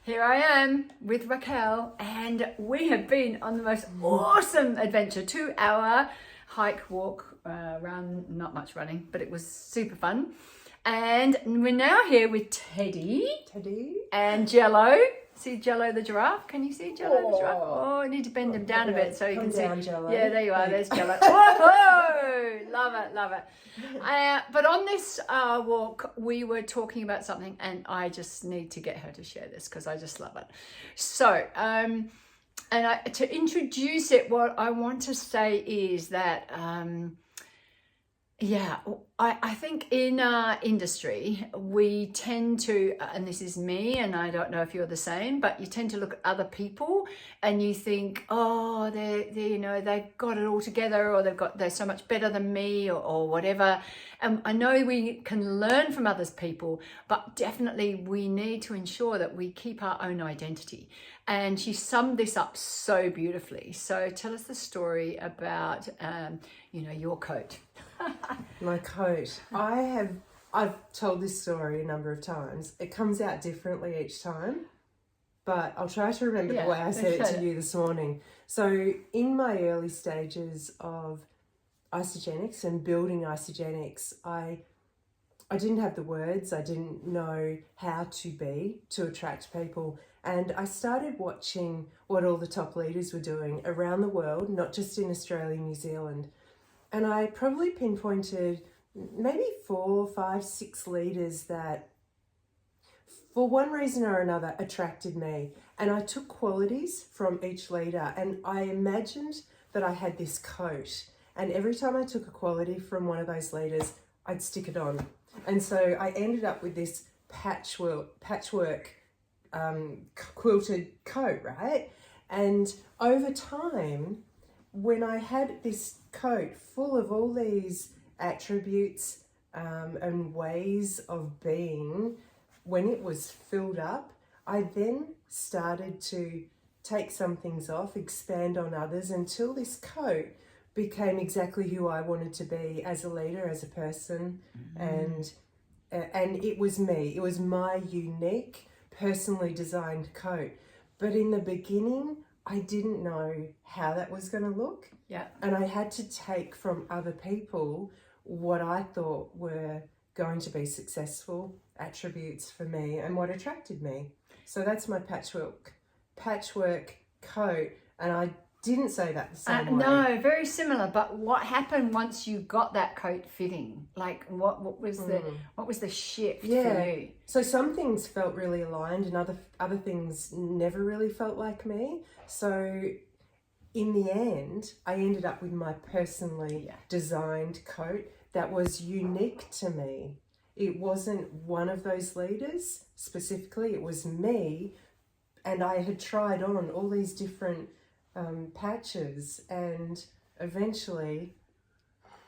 Here I am with Raquel, and we have been on the most awesome adventure, 2-hour hike, walk, run, not much running, but it was super fun. And we're now here with Teddy and Jello. See Jello the giraffe? Can you see Jello the giraffe? Oh, I need to bend him down a bit so you can see. Jello. Yeah, there you are. There's Jello. Whoa! Love it, love it. But on this walk, we were talking about something, and I just need to get her to share this because I just love it. So, to introduce it, what I want to say is that, I think in our industry, we tend to, and this is me, and I don't know if you're the same, but you tend to look at other people and you think, oh, they've got it all together, or they're so much better than me, or whatever. And I know we can learn from other people, but definitely we need to ensure that we keep our own identity. And she summed this up so beautifully. So tell us the story about, your coat. My coat. I've told this story a number of times. It comes out differently each time, but I'll try to remember the way I said it to you this morning. So in my early stages of isogenics and building isogenics, I didn't have the words. I didn't know how to be to attract people. And I started watching what all the top leaders were doing around the world, not just in Australia and New Zealand. And I probably pinpointed maybe 4, 5, 6 leaders that, for one reason or another, attracted me. And I took qualities from each leader, and I imagined that I had this coat. And every time I took a quality from one of those leaders, I'd stick it on. And so I ended up with this patchwork quilted coat, right? And over time, when I had this coat full of all these attributes and ways of being, when it was filled up, I then started to take some things off, expand on others, until this coat became exactly who I wanted to be as a leader, as a person. And it was me. It was my unique, personally designed coat. But in the beginning, I didn't know how that was going to look. Yeah. And I had to take from other people what I thought were going to be successful attributes for me and what attracted me. So that's my patchwork coat. And I didn't say that the same way. No, very similar. But what happened once you got that coat fitting? Like, what was the shift for you? So some things felt really aligned, and other things never really felt like me. So in the end, I ended up with my personally designed coat that was unique to me. It wasn't one of those leaders specifically. It was me, and I had tried on all these different patches, and eventually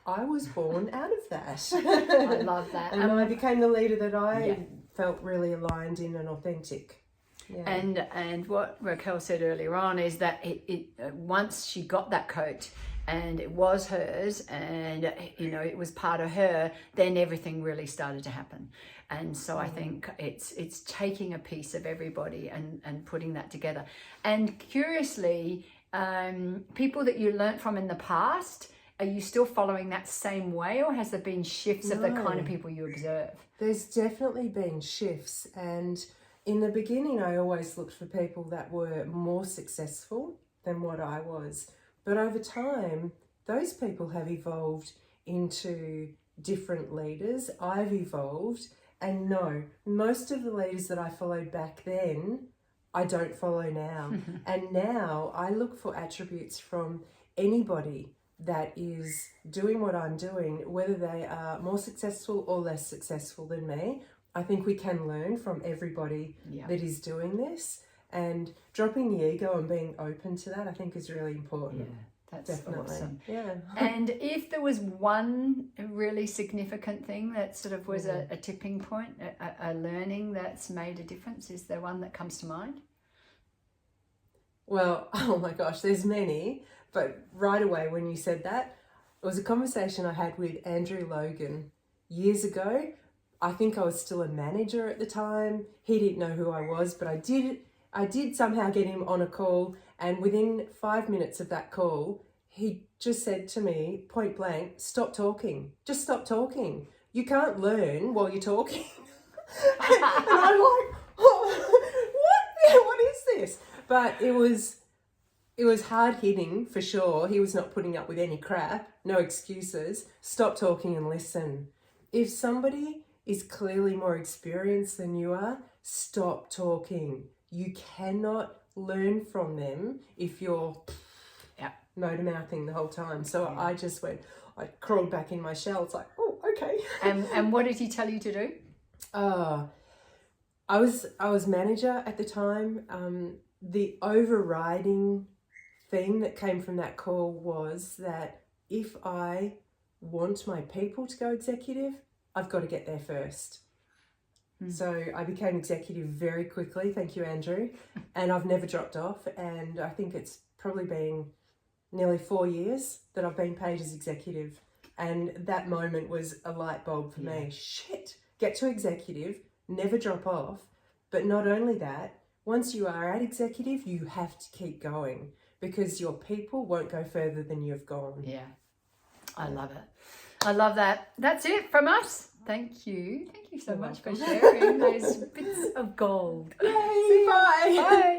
I was born out of that. I love that. And I became the leader that I felt really aligned in and authentic. Yeah. And what Raquel said earlier on is that it once she got that coat and it was hers, and it was part of her, then everything really started to happen. And so I think it's taking a piece of everybody and putting that together. And curiously, people that you learnt from in the past, are you still following that same way, or has there been shifts of the kind of people you observe? There's definitely been shifts, and in the beginning I always looked for people that were more successful than what I was. But over time, those people have evolved into different leaders. I've evolved, and no, most of the leaders that I followed back then, I don't follow now. And now I look for attributes from anybody that is doing what I'm doing, whether they are more successful or less successful than me. I think we can learn from everybody that is doing this, and dropping the ego and being open to that, I think, is really important. Yeah, that's definitely awesome. Yeah. And if there was one really significant thing that sort of was a tipping point, a learning that's made a difference, is there one that comes to mind? Well, oh my gosh, there's many, but right away when you said that, it was a conversation I had with Andrew Logan years ago. I think I was still a manager at the time. He didn't know who I was, but I did somehow get him on a call, and within 5 minutes of that call, he just said to me, point blank, stop talking. Just stop talking. You can't learn while you're talking. And I'm like, oh, what is this? But it was hard hitting for sure. He was not putting up with any crap, no excuses. Stop talking and listen. If somebody is clearly more experienced than you are, stop talking. You cannot learn from them if you're motor mouthing the whole time. So I just I crawled back in my shell. It's like, oh, okay. And what did he tell you to do? I was manager at the time. The overriding thing that came from that call was that if I want my people to go executive, I've got to get there first. So I became executive very quickly. Thank you, Andrew. And I've never dropped off. And I think it's probably been nearly 4 years that I've been paid as executive. And that moment was a light bulb for me. Shit, get to executive, never drop off. But not only that, once you are at executive, you have to keep going because your people won't go further than you've gone. Yeah, I love it. I love that. That's it from us. Thank you. Thank you so much for sharing those bits of gold. Yay, bye. Bye.